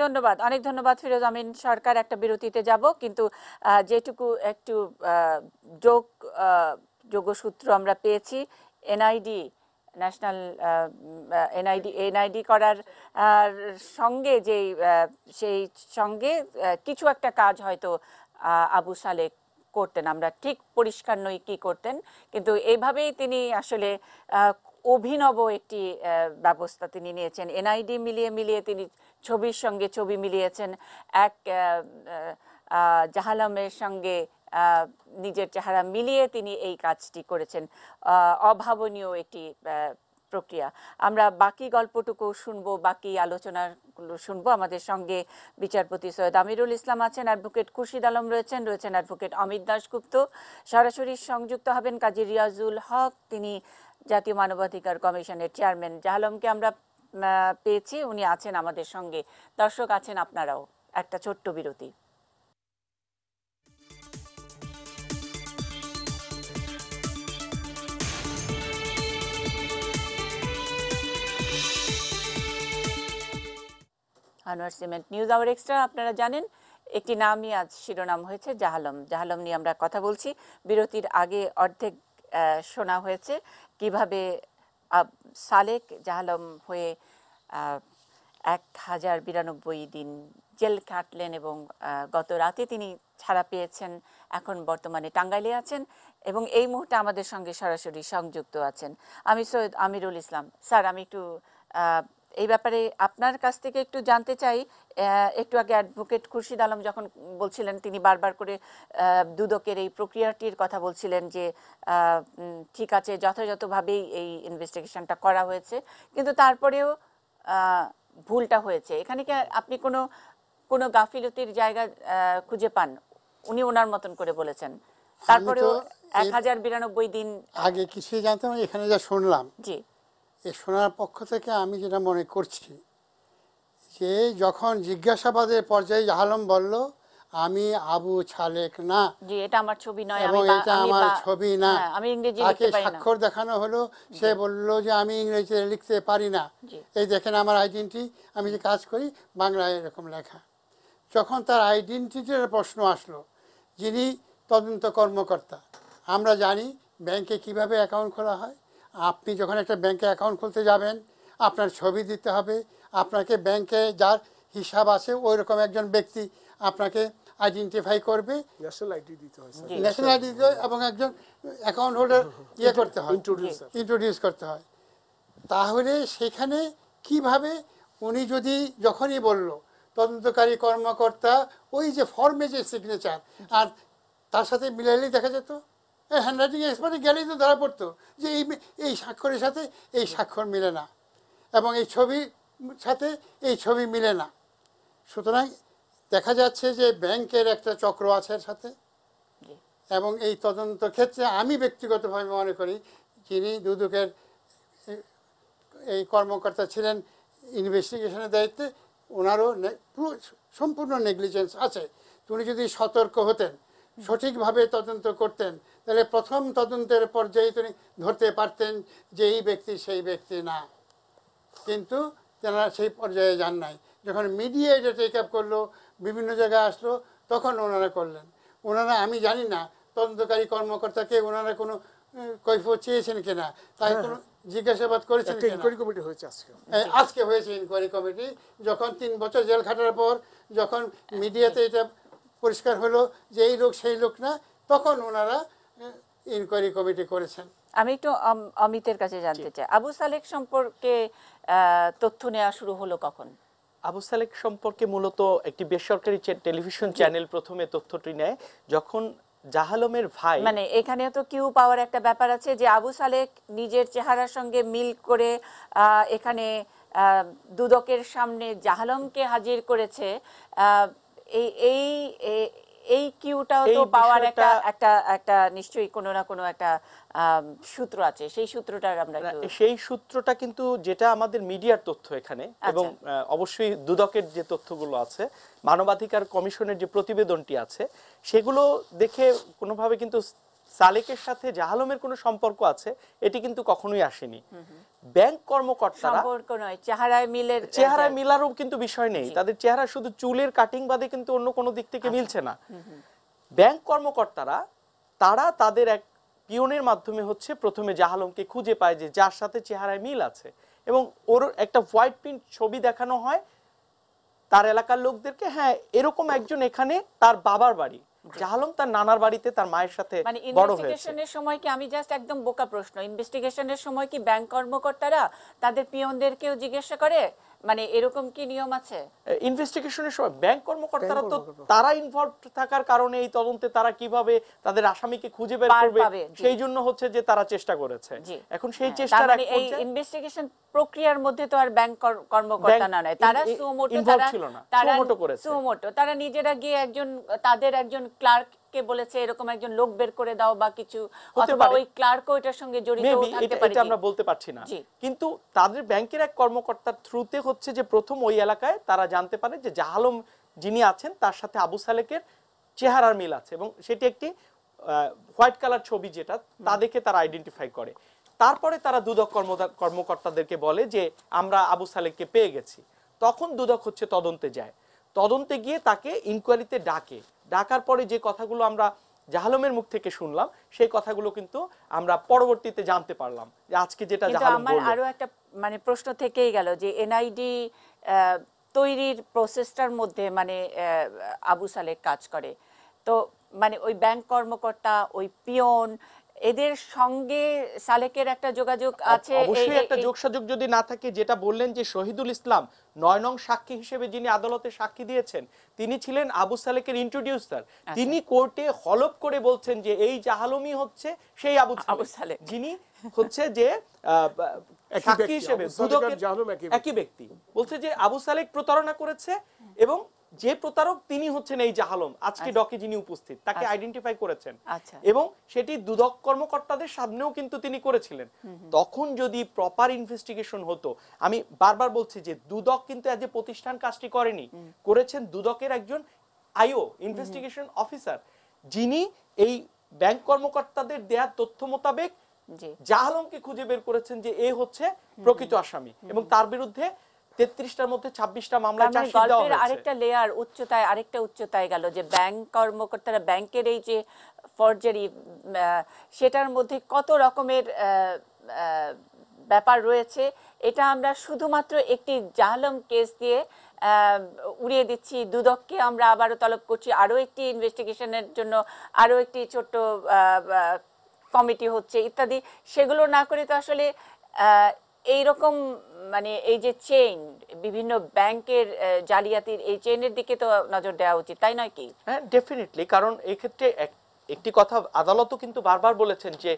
ধন্যবাদ ফিরোজ আমিন সরকার। একটা বিরতিতে যাব, কিন্তু যেটুকু একটু যোগসূত্র আমরা পেয়েছি, এনআইডি ন্যাশনাল এনআইডি করার সঙ্গে সেই সঙ্গে কিছু একটা কাজ হয়তো আবু সালেহ করতেন, আমরা ঠিক পরিষ্কার নই কি করতেন, কিন্তু এইভাবেই তিনি আসলে অভিনব একটি ব্যবস্থা তিনি নিয়েছেন। এনআইডি মিলিয়ে তিনি ছবির সঙ্গে ছবি মিলিয়েছেন, এক জাহালামের সঙ্গে নিজের চেহারা মিলিয়ে তিনি এই কাজটি করেছেন। অভাবনীয় একটি প্রক্রিয়া। আমরা বাকি গল্পটুকু শুনবো, বাকি আলোচনাগুলো শুনবো। আমাদের সঙ্গে বিচারপতি সৈয়দ আমিরুল ইসলাম আছেন, অ্যাডভোকেট খুরশিদ আলম রয়েছেন অ্যাডভোকেট অমিত দাশগুপ্ত। সরাসরি সংযুক্ত হবেন কাজী রিয়াজুল হক, তিনি জাতীয় মানবাধিকার কমিশনের চেয়ারম্যান। জাহালমকে আমরা পেয়েছি, উনি আছেন আমাদের সঙ্গে। দর্শক আছেন আপনারাও। একটা ছোট্ট বিরতি। Anwar cement news hour extra, আপনারা জানেন একটি নামই আজ শিরোনাম হয়েছে, জাহালম নিয়ে আমরা কথা বলছি। বিরতির আগে অর্ধেক শোনা হয়েছে কিভাবে সালেক জাহালম হয়ে 1092 দিন জেল কাটলেন এবং গত রাতে তিনি ছাড়া পেয়েছেন। এখন বর্তমানে টাঙ্গাইলে আছেন এবং এই মুহূর্তে আমাদের সঙ্গে সরাসরি সংযুক্ত আছেন আমি সৈয়দ আমিরুল ইসলাম। স্যার, আমি একটু এই ব্যাপারে আপনার কাছ থেকে একটু জানতে চাই। একটু আগে অ্যাডভোকেট খুরশিদ আলম যখন বলছিলেন, তিনি বারবার করে দুদকের এই প্রক্রিয়াটির কথা বলছিলেন যে ঠিক আছে, যথাযথভাবেই এই ইনভেস্টিগেশনটা করা হয়েছে, কিন্তু তারপরেও ভুলটা হয়েছে। এখানে কি আপনি কোনো গাফিলতির জায়গা খুঁজে পান? উনি ওনার মতন করে বলেছেন, তারপরেও 1092 দিন আগে কিছুই জানতাম, এখানে যা শুনলাম, জি, এ শোনার পক্ষ থেকে আমি যেটা মনে করছি যে যখন জিজ্ঞাসাবাদের পর্যায়ে জাহালম বলল আমি আবু ছালেক না, জি, এটা আমার ছবি নয়, এবং এটা আমার ছবি না, আমি ইংরেজি তাকে লিখতে পারি না, স্বাক্ষর দেখানো হলো, সে বলল যে আমি ইংরেজিতে লিখতে পারি না, এই দেখেন আমার আইডেন্টি, আমি যে কাজ করি বাংলায় এরকম লেখা। যখন তার আইডেন্টিটির প্রশ্ন আসলো, যিনি তদন্ত কর্মকর্তা, আমরা জানি ব্যাংকে কিভাবে অ্যাকাউন্ট খোলা হয়। আপনি যখন একটা ব্যাংকে অ্যাকাউন্ট খুলতে যাবেন, আপনার ছবি দিতে হবে, আপনাকে ব্যাংকে যার হিসাব আছে ওই রকম একজন ব্যক্তি আপনাকে আইডেন্টিফাই করবে, ন্যাশনাল আইডি দিতে হয়, ন্যাশনাল আইডি দিতে হয়, এবং একজন অ্যাকাউন্ট হোল্ডার করতে হয়, ইন্ট্রোডিউস করতে হয়। তাহলে সেখানে কিভাবে উনি যদি যখনই বলল তদন্তকারী কর্মকর্তা, ওই যে ফর্মে যে সিগনেচার আর তার সাথে মিলাইলেই দেখা যেত, হ্যান্ডরাইটিং এক্সপার্টে গেলেই তো ধরা পড়তো যে এই স্বাক্ষরের সাথে এই স্বাক্ষর মিলে না এবং এই ছবির সাথে এই ছবি মিলে না। সুতরাং দেখা যাচ্ছে যে ব্যাংকের একটা চক্র আছে এর সাথে, এবং এই তদন্ত ক্ষেত্রে আমি ব্যক্তিগতভাবে মনে করি যিনি দুদকের এই কর্মকর্তা ছিলেন ইনভেস্টিগেশনের দায়িত্বে, ওনারও সম্পূর্ণ নেগলিজেন্স আছে। উনি যদি সতর্ক হতেন, সঠিকভাবে তদন্ত করতেন, তাহলে প্রথম তদন্তের পর্যায়ে তিনি ধরতে পারতেন যে এই ব্যক্তি সেই ব্যক্তি না, কিন্তু তেনারা সেই পর্যায়ে যান নাই। যখন মিডিয়া এটা টেক আপ করলো, বিভিন্ন জায়গায় আসলো, তখন ওনারা করলেন। ওনারা, আমি জানি না তদন্তকারী কর্মকর্তাকে ওনারা কোনো কৈফিয়ত চেয়েছেন কিনা, তাই কোনো জিজ্ঞাসাবাদ করেছেন কিনা। ইনকোয়ারি কমিটি হয়েছে আজকে হয়েছে ইনকোয়ারি কমিটি। যখন 3 বছর জেল খাটার পর যখন মিডিয়াতে এটা পরিষ্কার হলো যে এই লোক সেই লোক না, তখন ওনারা ইনকোয়ারি কমিটি করেছেন। আমি একটু অমিতের কাছে জানতে চাই, আবু সালেক সম্পর্কে তথ্য নেওয়া শুরু হলো কখন? আবু সালেক সম্পর্কে মূলত একটি বেসরকারি টেলিভিশন চ্যানেল প্রথমে তথ্যটি নেয়, যখন জাহালমের ভাই, মানে এখানে তো কিউ পাওয়ার একটা ব্যাপার আছে যে আবু সালেক নিজের চেহারার সঙ্গে মিল করে এখানে দুদকের সামনে জাহালমকে হাজির করেছে। এই কিউটাও তো পাওয়ার একটা একটা একটা নিশ্চয়ই কোনো না কোনো একটা সূত্র আছে, সেই সূত্রটার আমরা সেই সূত্রটা কিন্তু যেটা আমাদের মিডিয়ার তথ্য এখানে, এবং অবশ্যই দুদকের যে তথ্যগুলো আছে, মানবাধিকার কমিশনের যে প্রতিবেদনটি আছে, সেগুলো দেখে কোনোভাবে কিন্তু সালেকের সাথে জাহালমের কোনো সম্পর্ক আছে এটি কিন্তু কখনোই আসেনি। ব্যাংক কর্মকর্তারা সম্পর্ক নয়, চেহারায় মিলারও কিন্তু বিষয় নেই, তাদের চেহারা শুধু চুলের কাটিং বাদে কিন্তু অন্য কোনো দিক থেকে মিলছে না। ব্যাংক কর্মকর্তারা তারা তাদের এক পিয়নের মাধ্যমে হচ্ছে প্রথমে জাহালমকে খুঁজে পায় যে যার সাথে চেহারায় মিল আছে, এবং ওর একটা হোয়াইট প্রিন্ট ছবি দেখানো হয় তার এলাকার লোকদেরকে, হ্যাঁ এরকম একজন এখানে তার বাবার বাড়ি, জাহালম তার নানার বাড়িতে তার মায়ের সাথে বড় হয়েছে। ইনভেস্টিগেশনের সময় কি, আমি জাস্ট একদম বোকা প্রশ্ন, ইনভেস্টিগেশনের সময় কি ব্যাংক কর্মকর্তারা তাদের পিয়নদেরকেও জিজ্ঞাসা করে, মানে এরকম কি নিয়ম আছে? ইনভেস্টিগেশনের সময় ব্যাংক কর্মকর্তারা তো তারা ইনভলভ থাকার কারণে এই তদন্তে তারা কিভাবে তাদের আসামিকে খুঁজে বের করবে সেই জন্য হচ্ছে যে তারা চেষ্টা করেছে। এখন সেই চেষ্টার এক এই ইনভেস্টিগেশন প্রক্রিয়ার মধ্যে তো আর ব্যাংক কর্মকর্তা না নয়, তারা সুমোটো তারা নিজেরা গিয়ে তাদের একজন ক্লার্ককে বলেছে এরকম একজন লোক বের করে দাও বা কিছু, অথবা ওই ক্লার্কও এটার সঙ্গে জড়িত থাকতে পারে, এটা আমরা বলতে পারছি না। কিন্তু তাদের ব্যাংকের এক কর্মকর্তার থ্রুতে হচ্ছে যে প্রথম ওই এলাকায় তারা জানতে পারে যে জাহালম যিনি আছেন তার সাথে আবু সালেকের চেহারার মিল আছে, এবং সেটি একটি হোয়াইট কালার ছবি, যেটা তা দেখে তারা আইডেন্টিফাই করে। তারপরে তারা দুদক কর্মকর্তাদেরকে বলে যে আমরা আবু সালেককে পেয়ে গেছি। তখন দুদক হচ্ছে তদন্তে যায়, তদন্তে গিয়ে তাকে ইনকোয়ারিতে ডাকার পরে যে কথাগুলো আমরা জাহালমের মুখ থেকে শুনলাম, সেই কথাগুলো কিন্তু আমরা পরবর্তীতে জানতে পারলাম যে আজকে যেটা জাহালম বলল। আমার আরো একটা মানে প্রশ্ন থেকেই গেল যে এনআইডি তৈরির প্রসেসটার মধ্যে মানে আবু সালেক কাজ করে, তো মানে ওই ব্যাংক কর্মকর্তা, ওই পিয়ন, এদের সঙ্গে সালেকের একটা যোগাযোগ আছে? অবশ্যই একটা যোগসাযোগ যদি না থাকে, যেটা বললেন যে শহীদুল ইসলাম ৯ নং সাক্ষী হিসেবে যিনি আদালতে সাক্ষী দিয়েছেন, তিনি ছিলেন আবু সালেকের ইন্ট্রোডিউসার। তিনি কোর্টে হলফ করে বলছেন যে এই জাহালমই হচ্ছে সেই আবু সালেক, যিনি হচ্ছে যে সাক্ষী হিসেবে দুদকের একই ব্যক্তি। বলছে যে আবু সালেক প্রতারণা করেছে, এবং যে প্রতারক তিনি হচ্ছেন এই জাহালম, আজকে ডকে যিনি উপস্থিত, তাকে আইডেন্টিফাই করেছেন, এবং সেটি দুদক কর্মকর্তাদের সামনেও কিন্তু তিনি করেছিলেন। তখন যদি প্রপার ইনভেস্টিগেশন হতো, আমি বারবার বলছি যে দুদক কিন্তু এজ এ প্রতিষ্ঠান কাজটি করেনি, করেছেন দুদকের একজন আইও, ইনভেস্টিগেশন অফিসার, যিনি এই ব্যাংক কর্মকর্তাদের দেয়া তথ্য মোতাবেক জাহালমকে খুঁজে বের করেছেন যে এ হচ্ছে প্রকৃত আসামি, এবং তার বিরুদ্ধে 33টার মধ্যে 26টা মামলা চার্জশিট দেওয়া হয়েছে। আরেকটা লেয়ার আরেকটা উচ্চতায় গেল যে ব্যাংক কর্মকর্তারা ব্যাংকের এই যে ফরজারি, সেটার মধ্যে কত রকমের ব্যাপার রয়েছে, এটা আমরা শুধুমাত্র একটি জাহালম কেস দিয়ে উড়িয়ে দিচ্ছি। দুদককে আমরা আবারও তলব করছি আরো একটি ইনভেস্টিগেশনের জন্য, আরো একটি ছোট্ট কমিটি হচ্ছে ইত্যাদি, সেগুলো না করে তো আসলে এইরকম মানে এই যে চেইন, বিভিন্ন ব্যাংকের জালিয়াতির এই চেইনের দিকে তো নজর দেওয়া উচিত, তাই নয় কি? হ্যাঁ, ডেফিনেটলি। কারণ এই ক্ষেত্রে একটি কথা আদালতও কিন্তু বারবার বলেছেন যে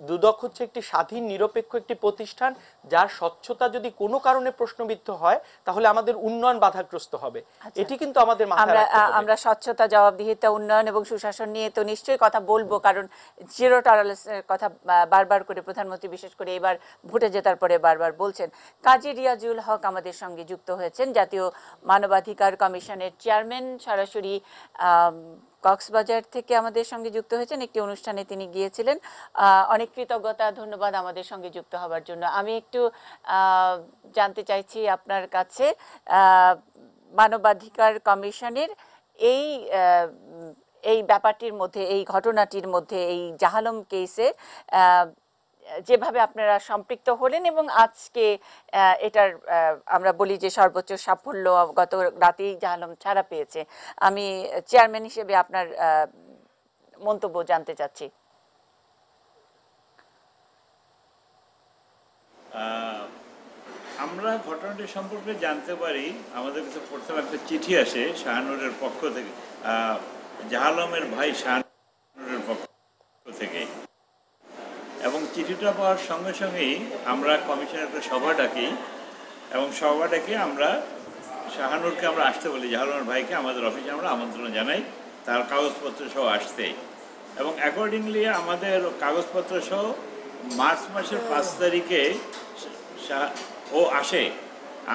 দুদক হচ্ছে একটি স্বাধীন নিরপেক্ষ একটি প্রতিষ্ঠান, যার স্বচ্ছতা যদি কোনো কারণে প্রশ্নবিদ্ধ হয় তাহলে আমাদের উন্নয়ন বাধাগ্রস্ত হবে। এটি কিন্তু আমাদের মাথায় রাখতে হবে। আমরা স্বচ্ছতা, জবাবদিহিতা, উন্নয়ন এবং সুশাসন নিয়ে তো নিশ্চয়ই কথা বলবো, কারণ জিরো টলারেন্সের কথা বারবার করে প্রধানমন্ত্রী বিশেষ করে এবার ভোটে জেতার পরে বারবার বলছেন। কাজী রিয়াজুল হক আমাদের সঙ্গে যুক্ত হয়েছেন, জাতীয় মানবাধিকার কমিশনের চেয়ারম্যান, সরাসরি কক্সবাজার থেকে আমাদের সঙ্গে যুক্ত হয়েছেন। একটি অনুষ্ঠানে তিনি গিয়েছিলেন। অনেক কৃতজ্ঞতা, ধন্যবাদ আমাদের সঙ্গে যুক্ত হওয়ার জন্য। আমি একটু জানতে চাইছি আপনার কাছে, মানবাধিকার কমিশনের এই ব্যাপারটির মধ্যে, এই ঘটনাটির মধ্যে, এই জাহালম কেসে যেভাবে আপনারা সম্পৃক্ত হলেন এবং আজকে এটার আমরা বলি যে সর্বোচ্চ সাফল্য, গত রাতেই জাহালম ছাড়া পেয়েছে, আমি চেয়ারম্যান হিসেবে আপনার মন্তব্য জানতে চাচ্ছি। আমরা ঘটনাটি সম্পর্কে জানতে পারি, আমাদের কাছে প্রথম একটা চিঠি আসে শাহানুরের পক্ষ থেকে, জাহালমের ভাই শাহানুরের পক্ষ থেকে, এবং চিঠিটা পাওয়ার সঙ্গে সঙ্গেই আমরা কমিশনের একটা সভা ডাকি, এবং সভা ডেকে আমরা শাহানুরকে আমরা আসতে বলি, জাহালমের ভাইকে আমাদের অফিসে আমরা আমন্ত্রণ জানাই তার কাগজপত্র সহ আসতে, এবং অ্যাকর্ডিংলি আমাদের কাগজপত্র সহ মার্চ মাসের 5 তারিখে ও আসে,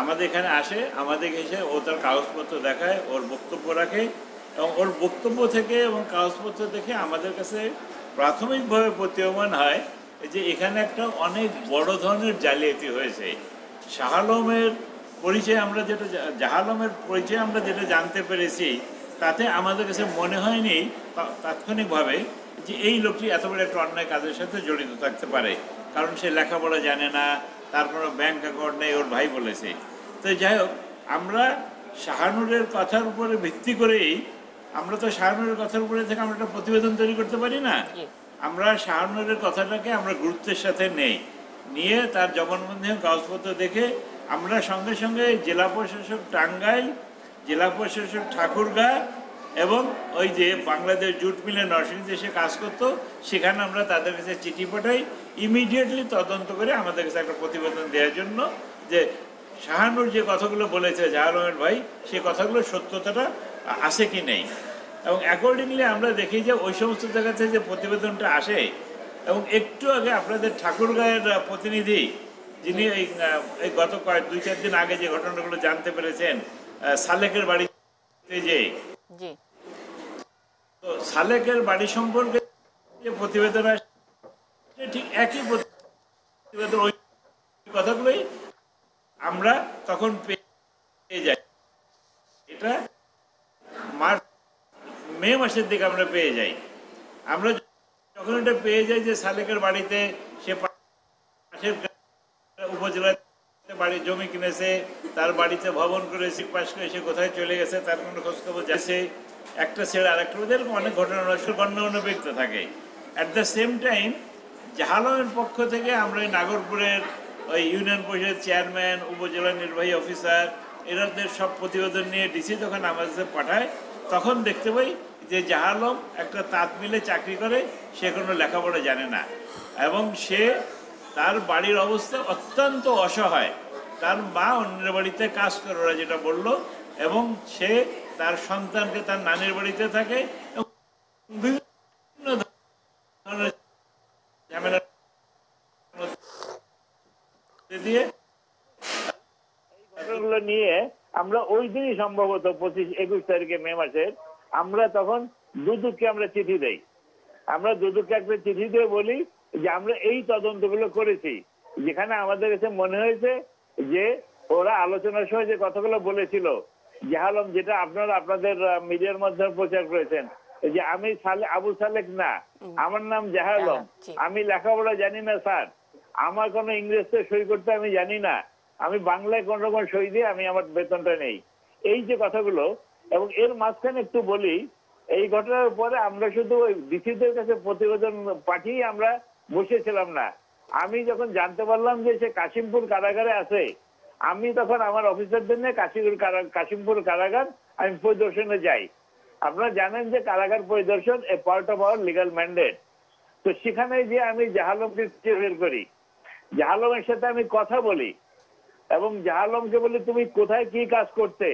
আমাদের এখানে আসে, আমাদের এসে ও তার কাগজপত্র দেখায়, ওর বক্তব্য রাখে, এবং ওর বক্তব্য থেকে এবং কাগজপত্র দেখে আমাদের কাছে প্রাথমিকভাবে প্রতীয়মান হয় যে এখানে একটা অনেক বড় ধরনের জালিয়াতি হয়েছে। শাহ আলমের পরিচয় আমরা যেটা জানতে পেরেছি, তাতে আমাদের কাছে মনে হয়নি তাৎক্ষণিকভাবে যে এই লোকটি এত বড় একটা অন্যায় কাজের সাথে জড়িত থাকতে পারে, কারণ সে লেখাপড়া জানে না, তার কোনো ব্যাংক অ্যাকাউন্ট নেই, ওর ভাই বলেছে। তো যাই হোক, আমরা শাহানুরের কথার উপরে ভিত্তি করেই, আমরা তো শাহানুরের কথার উপরে থেকে আমরা একটা প্রতিবেদন তৈরি করতে পারি না, আমরা শাহানুরের কথাটাকে আমরা গুরুত্বের সাথে নিয়ে তার জবানবন্দি কাগজপত্র দেখে আমরা সঙ্গে সঙ্গে জেলা প্রশাসক টাঙ্গাইল, জেলা প্রশাসক ঠাকুরগাঁ এবং ওই যে বাংলাদেশ জুট মিলে নরসিংদীতে এসে কাজ করতো, সেখানে আমরা তাদের কাছে চিঠি পাঠাই ইমিডিয়েটলি তদন্ত করে আমাদের কাছে একটা প্রতিবেদন দেওয়ার জন্য, যে শাহানুর যে কথাগুলো বলেছে শাহ আলমের ভাই, সেই কথাগুলো সত্যতাটা আছে কি নেই। এবং অ্যাকর্ডিংলি আমরা দেখি যে ওই সমস্ত জায়গা থেকে যে প্রতিবেদনটা আসে, এবং একটু আগে আপনাদের ঠাকুরগাঁয়ের প্রতিনিধি যিনি এই গত 2-4 দিন আগে যে ঘটনাগুলো জানতে পেরেছেন সালেকের বাড়িতে, যে তো সালেকের বাড়ি সম্পর্কে যে প্রতিবেদন আসে, ঠিক একই প্রতিবেদন, ওই কথাগুলোই আমরা তখন পেয়ে যাই। এটা মে মাসের দিকে আমরা পেয়ে যাই। আমরা যখন এটা পেয়ে যাই যে সালেকের বাড়িতে সে পাশের উপজেলায় বাড়ি জমি কিনেছে, তার বাড়িতে ভবন করেছে, পাশ করে সে কোথায় চলে গেছে তার কোনো খোঁজখবর যাচ্ছে, একটা ছেড়ে আরেকটা, এরকম অনেক ঘটনা অন্য ব্যক্ত থাকে। At the same time Shah আলমের পক্ষ থেকে আমরা এই নাগরপুরের ওই ইউনিয়ন পরিষদের চেয়ারম্যান, উপজেলা নির্বাহী অফিসার, এরাদের সব প্রতিবেদন নিয়ে ডিসি যখন আমাদের পাঠায়, তখন দেখতে পাই যে শাহ আলম একটা তাঁত মিলে চাকরি করে, সে কোনো লেখাপড়া জানে না, এবং সে তার বাড়ির অবস্থা অত্যন্ত অসহায়, তার মা অন্যের বাড়িতে কাজ করে, ওরা যেটা বললো, এবং সে তার সন্তানকে তার নানির বাড়িতে থাকে, এবং বিভিন্ন ধরনের ঝামেলা দিয়ে এই ঘটনাগুলো নিয়ে আমরা ওই দিনই সম্ভবত 25-21 তারিখে মে মাসের আমরা তখন দুদককে আমরা চিঠি দেই। আমরা দুদককে একটা চিঠি দিয়ে বলি যে আমরা এই তদন্তগুলো করেছি, যেখানে আমাদের কাছে মনে হয়েছে যে ওরা আলোচনার সময় যে কথাগুলো বলেছিল, শাহ আলম, যেটা আপনারা আপনাদের মিডিয়ার মাধ্যমে প্রচার করেছেন, যে আমি আবু সালেক না, আমার নাম শাহ আলম, আমি লেখাপড়া জানি না স্যার, আমার কোনো ইংরেজিতে সই করতে আমি জানি না, আমি বাংলায় কোন রকম সই দিয়ে আমি আমার বেতনটা নেই, এই যে কথাগুলো। এবং এর মাঝখানে একটু বলি, এই ঘটনার পরে আমরা শুধু ওই ডিসিদের কাছে প্রতিবেদন পাঠিয়ে আমরা বসেছিলাম না। আমি যখন জানতে পারলাম যে সে কাশিমপুর কারাগারে আছে, আমি তখন আমার অফিসারদের নিয়ে কাশিমপুর কারাগার আমি পরিদর্শনে যাই। আপনারা জানেন যে কারাগার পরিদর্শন a part of our legal mandate. তো সেখানে যে আমি শাহ আলমকে বের করি, শাহ আলমের সাথে আমি কথা বলি, এবং শাহ আলমকে বলি তুমি কোথায় কি কাজ করতে।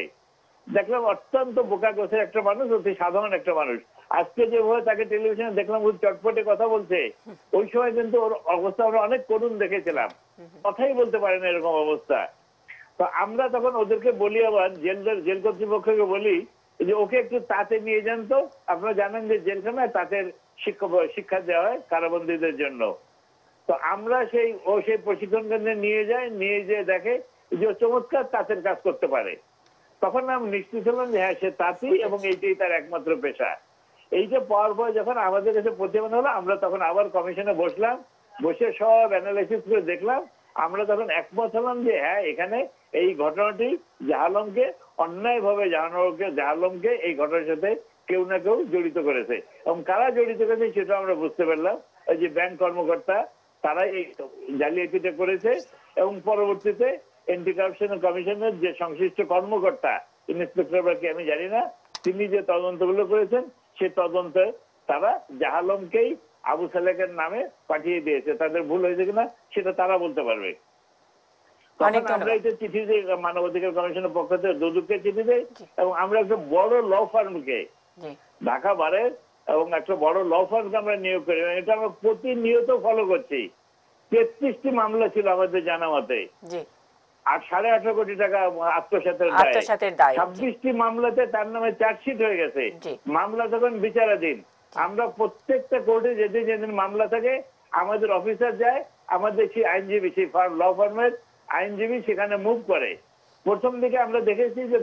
দেখলাম অত্যন্ত বোকা গোছের একটা মানুষ, অতি সাধারণ একটা মানুষ। আজকে যেভাবে তাকে টেলিভিশনে দেখলাম চটপটে কথা বলছে, ওই সময় কিন্তু ওর অবস্থা আমরা অনেক করুণ দেখেছিলাম, কথাই বলতে পারে না, এরকম অবস্থা। তো আমরা তখন ওদেরকে বলি, আবার জেল কর্তৃপক্ষকে বলি যে ওকে একটু তাঁতে নিয়ে যান। তো আপনারা জানেন যে জেলখানায় তাঁতের শিক্ষা দেওয়া হয় কারাবন্দীদের জন্য। তো আমরা সেই প্রশিক্ষণ কেন্দ্রে নিয়ে যেয়ে দেখে যে চমৎকার তাঁতের কাজ করতে পারে। তখন আমি নিশ্চিত হলাম যে হ্যাঁ, সে তাঁতি এবং এইটাই তার একমাত্র পেশা। এইটা পাওয়ার পর যখন আমাদের কাছে প্রতিবেদন হলো, আমরা তখন আবার কমিশনে বসলাম, বসে সব অ্যানালাইসিস করে দেখলাম। আমরা তখন একমত হলাম যে হ্যাঁ, এখানে এই ঘটনাটি শাহ আলমকে অন্যায়ভাবে শাহ আলমকে এই ঘটনার সাথে কেউ না কেউ জড়িত করেছে, এবং কারা জড়িত করেছে সেটা আমরা বুঝতে পারলাম। এই যে ব্যাংক কর্মকর্তা, তারা এই জালিয়াতিটা করেছে, এবং পরবর্তীতে এন্টি কারাপশন কমিশনের যে সংশ্লিষ্ট কর্মকর্তা, ইন্সপেক্টর বা কি আমি জানি না, তিনি যে তদন্তগুলো করেছেন, সে তদন্তে তারা শাহ আলমকেই আবু সালেকের নামে পাঠিয়ে দিয়েছে। তাদের ভুল হয়েছে কিনা সেটা তারা বলতে পারবে। তখন আমরা এটা চিঠি দিই মানবাধিকার কমিশনের পক্ষ থেকে দুদককে চিঠি দেই, এবং আমরা একটা বড় ল ফার্মকে ঢাকা বারের এবং একটা বড় ল ফার্মকে আমরা নিয়োগ করি, এটা আমরা প্রতিনিয়ত ফলো করছি। 33টি মামলা ছিল আমাদের জানা মতে, আর 18.5 কোটি টাকা আত্মসাতের দায়। 26টি মামলাতে তার নামে চার্জশিট হয়ে গেছে, মামলা তখন বিচারাধীন। আমরা প্রত্যেকটা কোর্টে যেদিন মামলা থাকে আমাদের অফিসার যায়, আমাদের সেই আইনজীবী, সেই ল ফার্মের আইনজীবী সেখানে মুভ করে। প্রথম দিকে আমরা দেখেছি যে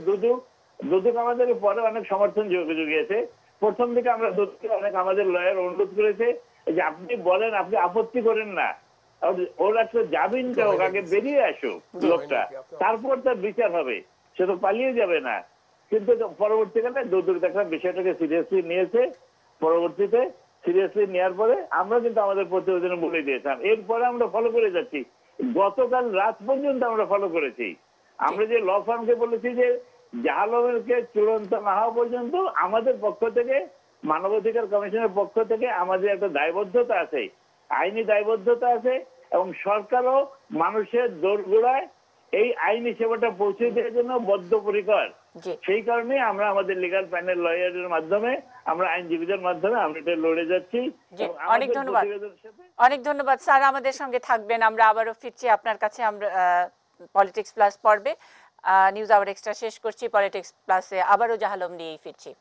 দুদক আমাদের পরে অনেক সমর্থন জুগিয়েছে। প্রথম দিকে আমরা দুদককে অনেক আমাদের লয়ার অনুরোধ করেছে যে আপনি বলেন, আপনি আপত্তি করেন না, ওর একটা জামিনটা হোক, আগে বেরিয়ে আসুক লোকটা, তারপর তার বিচার হবে, সে তো পালিয়ে যাবে না। কিন্তু পরবর্তীকালে দুদক দেখলাম বিষয়টাকে সিরিয়াসলি নিয়েছে। পরবর্তীতে সিরিয়াসলি নেওয়ার পরে আমরা কিন্তু আমাদের প্রতিবেদনে বলে দিয়েছিলাম, এরপরে আমরা ফলো করে যাচ্ছি। গতকাল রাত পর্যন্ত আমরা ফলো করেছি। আমরা যে ল ফার্মকে বলেছি যে জাহালমকে চূড়ান্ত না হওয়া পর্যন্ত আমাদের পক্ষ থেকে, মানবাধিকার কমিশনের পক্ষ থেকে আমাদের একটা দায়বদ্ধতা আছে, আইনি দায়বদ্ধতা আছে, এবং সরকারও মানুষের দোরগোড়ায় এই আইনি সেবাটা পৌঁছে দেওয়ার জন্য বদ্ধপরিকর। সেই কারণে আমরা আমাদের লিগ্যাল প্যানেল লয়ারের মাধ্যমে, আমরা আইনজীবীদের মাধ্যমে আমরা এটা লড়ে যাচ্ছি। অনেক ধন্যবাদ, অনেক ধন্যবাদ স্যার, আমাদের সঙ্গে থাকবেন। আমরা আবারও ফিরছি আপনার কাছে। আমরা পলিটিক্স প্লাস পর্বে নিউজ আওয়ার এক্সট্রা শেষ করছি। পলিটিক্স প্লাসে আবারও জাহালম নিয়েই ফিরছি।